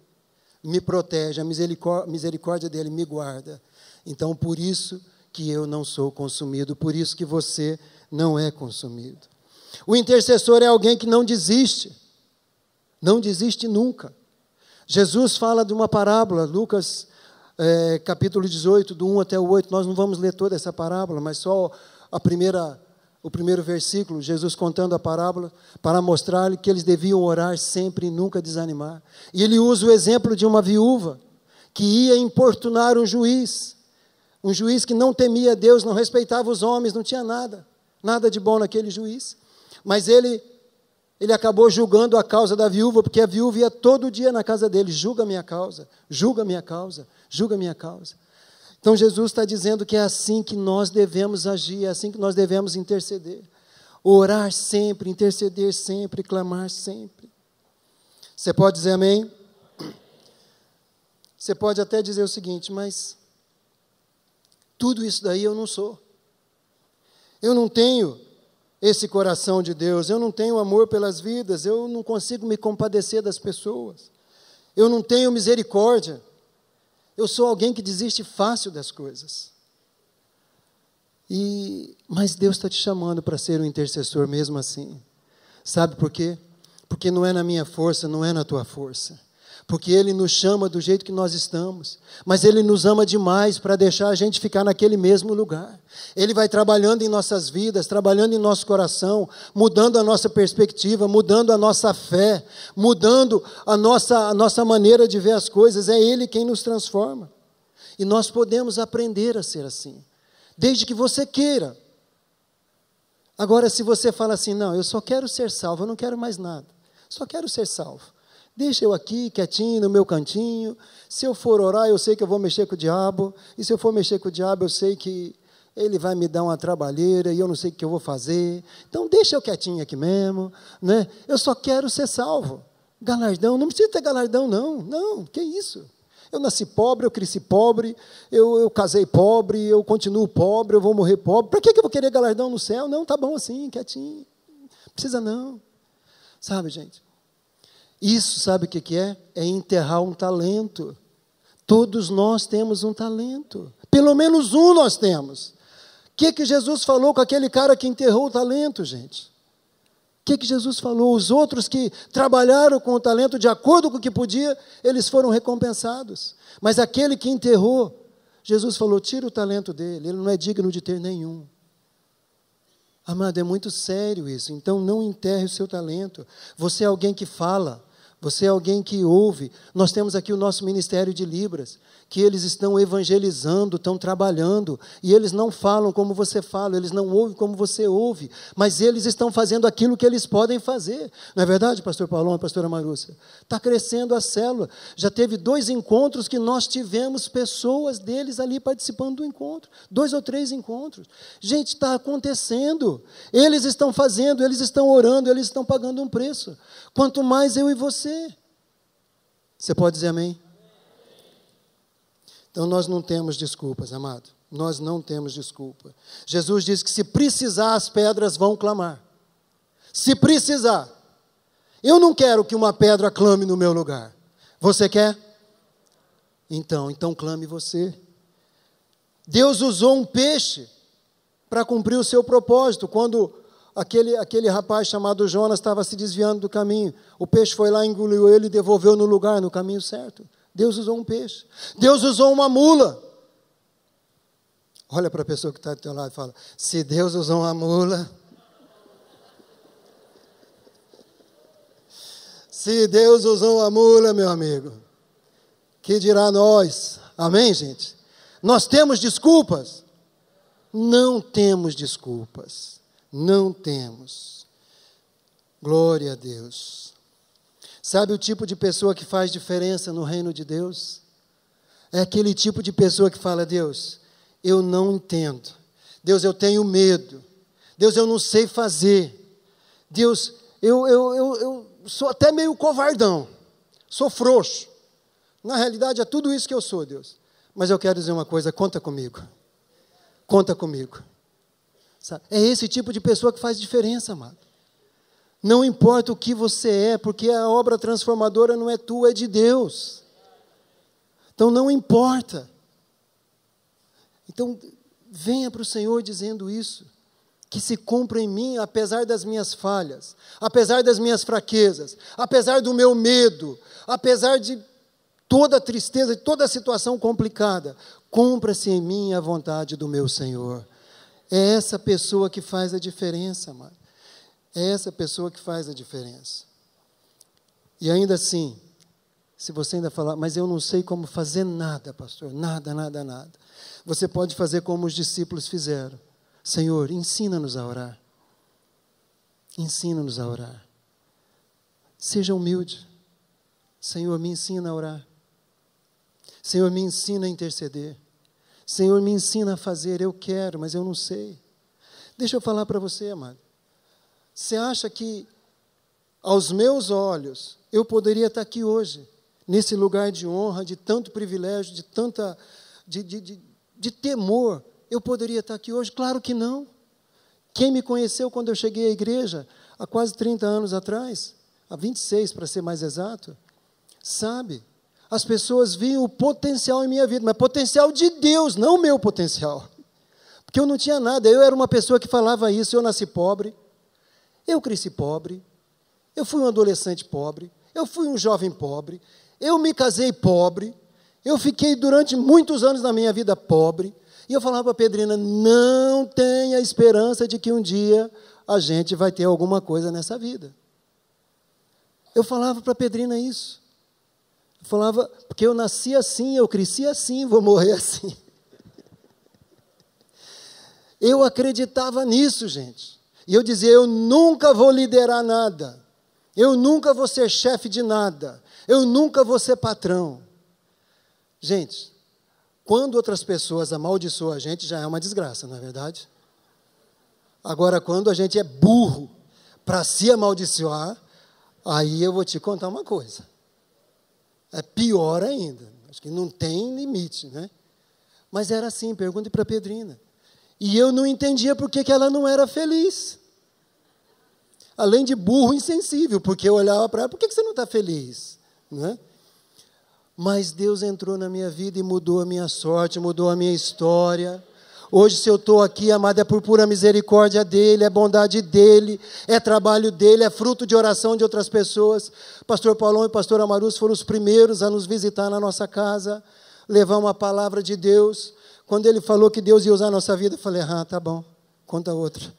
me protege, a misericórdia dEle me guarda. Então, por isso que eu não sou consumido, por isso que você não é consumido. O intercessor é alguém que não desiste nunca. Jesus fala de uma parábola, Lucas capítulo 18, do 1 até o 8, nós não vamos ler toda essa parábola, mas só o primeiro versículo, Jesus contando a parábola, para mostrar-lhe que eles deviam orar sempre e nunca desanimar. E ele usa o exemplo de uma viúva, que ia importunar um juiz que não temia Deus, não respeitava os homens, não tinha nada de bom naquele juiz. Mas ele acabou julgando a causa da viúva, porque a viúva ia todo dia na casa dele, julga a minha causa, julga a minha causa, julga a minha causa. Então Jesus está dizendo que é assim que nós devemos agir, é assim que nós devemos interceder. Orar sempre, interceder sempre, clamar sempre. Você pode dizer amém? Você pode até dizer o seguinte, mas tudo isso daí eu não sou. Eu não tenho esse coração de Deus, eu não tenho amor pelas vidas, eu não consigo me compadecer das pessoas, eu não tenho misericórdia, eu sou alguém que desiste fácil das coisas. Mas Deus está te chamando para ser um intercessor mesmo assim. Sabe por quê? Porque não é na minha força, não é na tua força. Porque Ele nos chama do jeito que nós estamos, mas Ele nos ama demais para deixar a gente ficar naquele mesmo lugar. Ele vai trabalhando em nossas vidas, trabalhando em nosso coração, mudando a nossa perspectiva, mudando a nossa fé, mudando a nossa maneira de ver as coisas. É Ele quem nos transforma. E nós podemos aprender a ser assim, desde que você queira. Agora, se você fala assim, não, eu só quero ser salvo, eu não quero mais nada, só quero ser salvo. Deixa eu aqui, quietinho, no meu cantinho. Se eu for orar, eu sei que eu vou mexer com o diabo. E se eu for mexer com o diabo, eu sei que ele vai me dar uma trabalheira e eu não sei o que eu vou fazer. Então, deixa eu quietinho aqui mesmo, né? Eu só quero ser salvo. Galardão, não precisa ter galardão, não. Não, que isso? Eu nasci pobre, eu cresci pobre, eu casei pobre, eu continuo pobre, eu vou morrer pobre. Para que eu vou querer galardão no céu? Não, tá bom assim, quietinho. Não precisa não. Sabe, gente? Isso, sabe o que é? É enterrar um talento. Todos nós temos um talento. Pelo menos um nós temos. que Jesus falou com aquele cara que enterrou o talento, gente? O que Jesus falou? Os outros que trabalharam com o talento de acordo com o que podia, eles foram recompensados. Mas aquele que enterrou, Jesus falou, tira o talento dele, ele não é digno de ter nenhum. Amado, é muito sério isso. Então não enterre o seu talento. Você é alguém que fala, você é alguém que ouve. Nós temos aqui o nosso Ministério de Libras, que eles estão evangelizando, estão trabalhando, e eles não falam como você fala, eles não ouvem como você ouve, mas eles estão fazendo aquilo que eles podem fazer. Não é verdade, pastor Paulão e pastora Marúcia? Está crescendo a célula. Já teve 2 encontros que nós tivemos pessoas deles ali participando do encontro. 2 ou 3 encontros. Gente, está acontecendo. Eles estão fazendo, eles estão orando, eles estão pagando um preço. Quanto mais eu e você. Você pode dizer amém? Então, nós não temos desculpas, amado. Nós não temos desculpa. Jesus disse que se precisar, as pedras vão clamar. Se precisar. Eu não quero que uma pedra clame no meu lugar. Você quer? Então clame você. Deus usou um peixe para cumprir o seu propósito. Quando aquele rapaz chamado Jonas estava se desviando do caminho, o peixe foi lá, engoliu ele e devolveu no lugar, no caminho certo. Deus usou um peixe. Deus usou uma mula. Olha para a pessoa que está do teu lado e fala, se Deus usou uma mula, se Deus usou uma mula, meu amigo, que dirá nós? Amém, gente? Nós temos desculpas? Não temos desculpas. Não temos. Glória a Deus. Sabe o tipo de pessoa que faz diferença no reino de Deus? É aquele tipo de pessoa que fala, Deus, eu não entendo. Deus, eu tenho medo. Deus, eu não sei fazer. Deus, eu sou até meio covardão. Sou frouxo. Na realidade, é tudo isso que eu sou, Deus. Mas eu quero dizer uma coisa, conta comigo. Conta comigo. Sabe? É esse tipo de pessoa que faz diferença, amado. Não importa o que você é, porque a obra transformadora não é tua, é de Deus. Então não importa. Então venha para o Senhor dizendo isso. Que se cumpra em mim, apesar das minhas falhas, apesar das minhas fraquezas, apesar do meu medo, apesar de toda a tristeza, de toda a situação complicada, cumpra-se em mim a vontade do meu Senhor. É essa pessoa que faz a diferença, amado. É essa pessoa que faz a diferença. E ainda assim, se você ainda falar, mas eu não sei como fazer nada, pastor, nada. Você pode fazer como os discípulos fizeram. Senhor, ensina-nos a orar. Ensina-nos a orar. Seja humilde. Senhor, me ensina a orar. Senhor, me ensina a interceder. Senhor, me ensina a fazer. Eu quero, mas eu não sei. Deixa eu falar para você, amado. Você acha que, aos meus olhos, eu poderia estar aqui hoje, nesse lugar de honra, de tanto privilégio, de tanta, de temor, eu poderia estar aqui hoje? Claro que não. Quem me conheceu quando eu cheguei à igreja, há quase 30 anos atrás, há 26 para ser mais exato, sabe? As pessoas viam o potencial em minha vida, mas potencial de Deus, não o meu potencial. Porque eu não tinha nada, eu era uma pessoa que falava isso, eu nasci pobre, eu cresci pobre, eu fui um adolescente pobre, eu fui um jovem pobre, eu me casei pobre, eu fiquei durante muitos anos na minha vida pobre, e eu falava para a Pedrina, não tenha esperança de que um dia a gente vai ter alguma coisa nessa vida. Eu falava para a Pedrina isso. Eu falava, porque eu nasci assim, eu cresci assim, vou morrer assim. Eu acreditava nisso, gente. E eu dizia, eu nunca vou liderar nada. Eu nunca vou ser chefe de nada. Eu nunca vou ser patrão. Gente, quando outras pessoas amaldiçoam a gente, já é uma desgraça, não é verdade? Agora, quando a gente é burro para se amaldiçoar, aí eu vou te contar uma coisa. É pior ainda. Acho que não tem limite, né? Mas era assim, pergunte para a Pedrina. E eu não entendia por que ela não era feliz. Além de burro insensível, porque eu olhava para ela, por que você não está feliz? Né? Mas Deus entrou na minha vida e mudou a minha sorte, mudou a minha história. Hoje, se eu estou aqui, amado, é por pura misericórdia dEle, é bondade dEle, é trabalho dEle, é fruto de oração de outras pessoas. Pastor Paulão e pastor Amarus foram os primeiros a nos visitar na nossa casa, levar uma palavra de Deus. Quando ele falou que Deus ia usar a nossa vida, eu falei, tá bom, conta outra.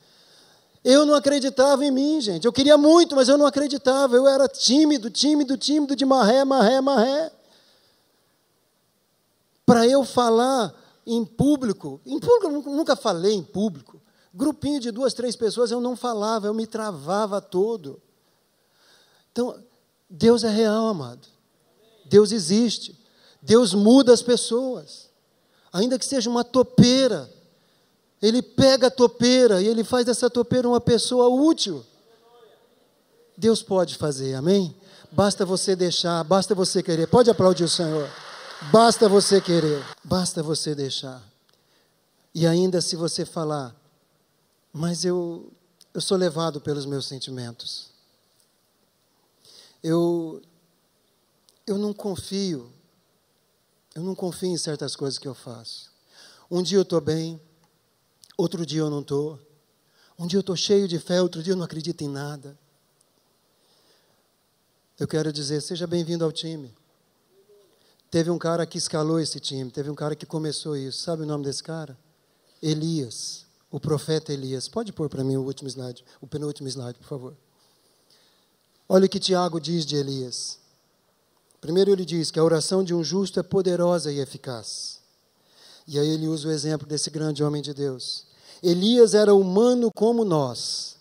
Eu não acreditava em mim, gente. Eu queria muito, mas eu não acreditava. Eu era tímido, de marré. Para eu falar em público eu nunca falei em público. Grupinho de 2, 3 pessoas, eu não falava, eu me travava todo. Então, Deus é real, amado. Deus existe. Deus muda as pessoas. Ainda que seja uma topeira, Ele pega a topeira e Ele faz dessa topeira uma pessoa útil. Deus pode fazer, amém? Basta você deixar, basta você querer. Pode aplaudir o Senhor. Basta você querer, basta você deixar. E ainda se você falar, mas eu sou levado pelos meus sentimentos. Eu não confio em certas coisas que eu faço. Um dia eu estou bem, outro dia eu não estou. Um dia eu estou cheio de fé, outro dia eu não acredito em nada. Eu quero dizer, seja bem-vindo ao time. Teve um cara que escalou esse time, teve um cara que começou isso. Sabe o nome desse cara? Elias, o profeta Elias. Pode pôr para mim o último slide, o penúltimo slide, por favor. Olha o que Tiago diz de Elias. Primeiro ele diz que a oração de um justo é poderosa e eficaz. E aí ele usa o exemplo desse grande homem de Deus. Elias era humano como nós.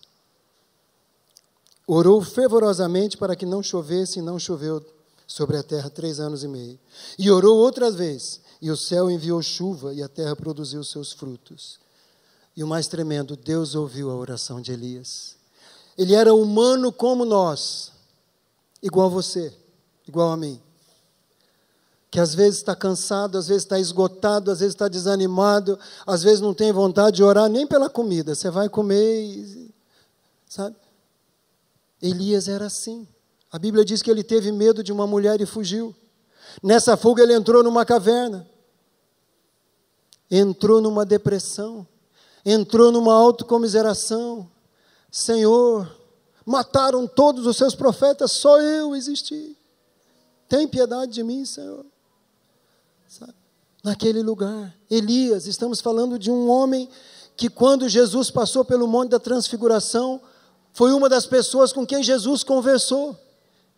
Orou fervorosamente para que não chovesse e não choveu sobre a terra 3 anos e meio. E orou outra vez, e o céu enviou chuva, e a terra produziu seus frutos. E o mais tremendo, Deus ouviu a oração de Elias. Ele era humano como nós, igual a você, igual a mim. Que às vezes está cansado, às vezes está esgotado, às vezes está desanimado, às vezes não tem vontade de orar nem pela comida. Você vai comer e... sabe? Elias era assim. A Bíblia diz que ele teve medo de uma mulher e fugiu. Nessa fuga ele entrou numa caverna. Entrou numa depressão. Entrou numa autocomiseração. Senhor, mataram todos os seus profetas, só eu existi. Tem piedade de mim, Senhor. Sabe? Naquele lugar, Elias, estamos falando de um homem que quando Jesus passou pelo Monte da Transfiguração, foi uma das pessoas com quem Jesus conversou.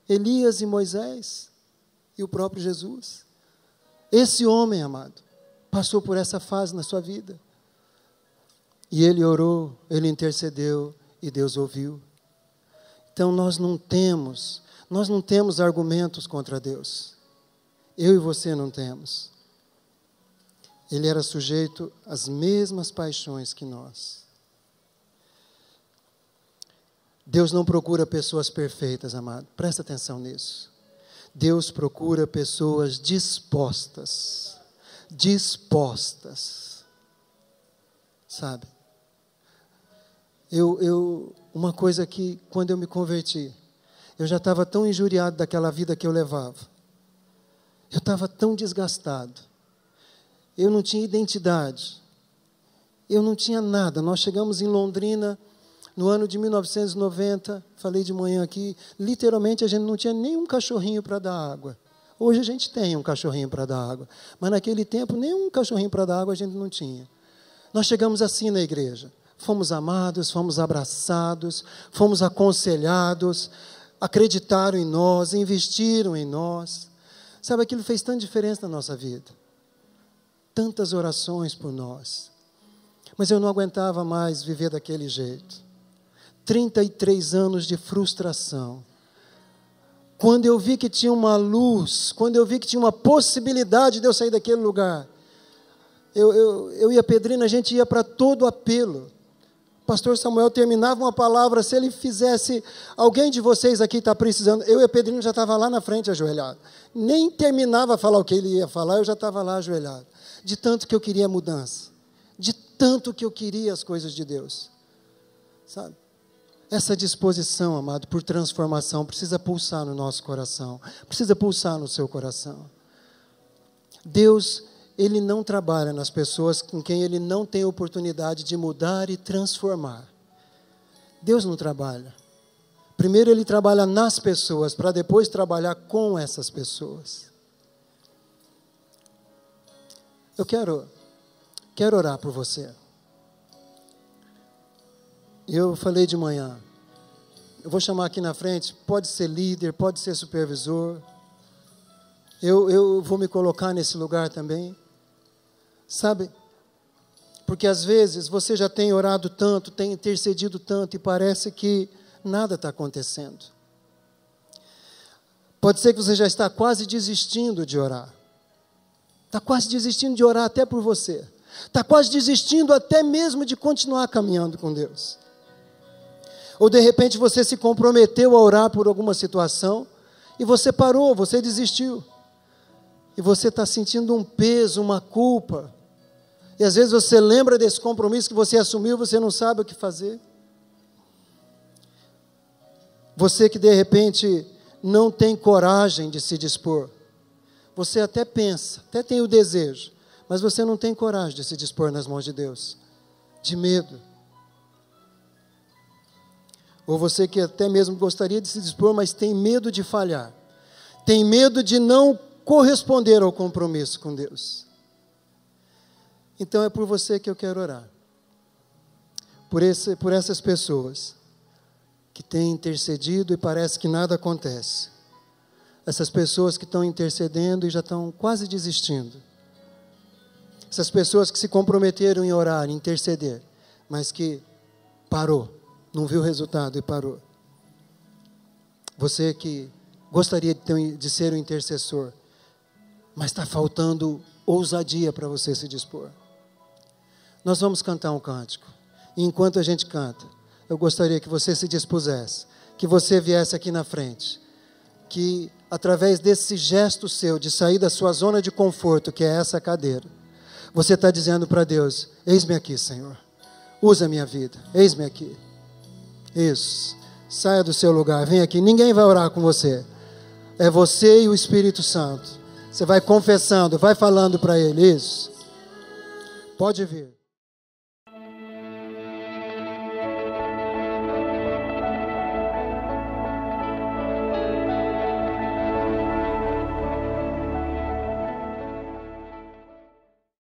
Elias e Moisés e o próprio Jesus. Esse homem, amado, passou por essa fase na sua vida. E ele orou, ele intercedeu e Deus ouviu. Então nós não temos argumentos contra Deus. Eu e você não temos. Ele era sujeito às mesmas paixões que nós. Deus não procura pessoas perfeitas, amado. Presta atenção nisso. Deus procura pessoas dispostas. Dispostas. Sabe? Uma coisa que, quando eu me converti, eu já estava tão injuriado daquela vida que eu levava. Eu estava tão desgastado. Eu não tinha identidade. Eu não tinha nada. Nós chegamos em Londrina no ano de 1990, falei de manhã aqui, literalmente a gente não tinha nenhum cachorrinho para dar água. Hoje a gente tem um cachorrinho para dar água, mas naquele tempo nenhum cachorrinho para dar água a gente não tinha. Nós chegamos assim na igreja, fomos amados, fomos abraçados, fomos aconselhados, acreditaram em nós, investiram em nós. Sabe, aquilo fez tanta diferença na nossa vida. Tantas orações por nós. Mas eu não aguentava mais viver daquele jeito. 33 anos de frustração. Quando eu vi que tinha uma luz, quando eu vi que tinha uma possibilidade de eu sair daquele lugar, eu e a Pedrina, a gente ia para todo apelo. O pastor Samuel terminava uma palavra, se ele fizesse, alguém de vocês aqui está precisando, eu e a Pedrina já estava lá na frente ajoelhado. Nem terminava a falar o que ele ia falar, eu já estava lá ajoelhado. De tanto que eu queria mudança. De tanto que eu queria as coisas de Deus. Sabe? Essa disposição, amado, por transformação, precisa pulsar no nosso coração. Precisa pulsar no seu coração. Deus, Ele não trabalha nas pessoas com quem Ele não tem oportunidade de mudar e transformar. Deus não trabalha. Primeiro Ele trabalha nas pessoas, para depois trabalhar com essas pessoas. Eu quero orar por você. Eu falei de manhã, eu vou chamar aqui na frente, pode ser líder, pode ser supervisor. Eu vou me colocar nesse lugar também. Sabe? Porque às vezes você já tem orado tanto, tem intercedido tanto e parece que nada está acontecendo. Pode ser que você já está quase desistindo de orar. Está quase desistindo de orar até por você. Está quase desistindo até mesmo de continuar caminhando com Deus. Ou de repente você se comprometeu a orar por alguma situação e você parou, você desistiu. E você está sentindo um peso, uma culpa. E às vezes você lembra desse compromisso que você assumiu, você não sabe o que fazer. Você que de repente não tem coragem de se dispor. Você até pensa, até tem o desejo, mas você não tem coragem de se dispor nas mãos de Deus. De medo. Ou você que até mesmo gostaria de se dispor, mas tem medo de falhar. Tem medo de não corresponder ao compromisso com Deus. Então é por você que eu quero orar. Por essas pessoas que têm intercedido e parece que nada acontece. Essas pessoas que estão intercedendo e já estão quase desistindo. Essas pessoas que se comprometeram em orar, em interceder, mas que parou, não viu o resultado e parou. Você que gostaria de ser um intercessor, mas está faltando ousadia para você se dispor. Nós vamos cantar um cântico. E enquanto a gente canta, eu gostaria que você se dispusesse, que você viesse aqui na frente, que através desse gesto seu de sair da sua zona de conforto, que é essa cadeira, você está dizendo para Deus: eis-me aqui, Senhor, usa a minha vida, eis-me aqui. Isso, saia do seu lugar, vem aqui, ninguém vai orar com você, é você e o Espírito Santo. Você vai confessando, vai falando para Ele, isso, pode vir.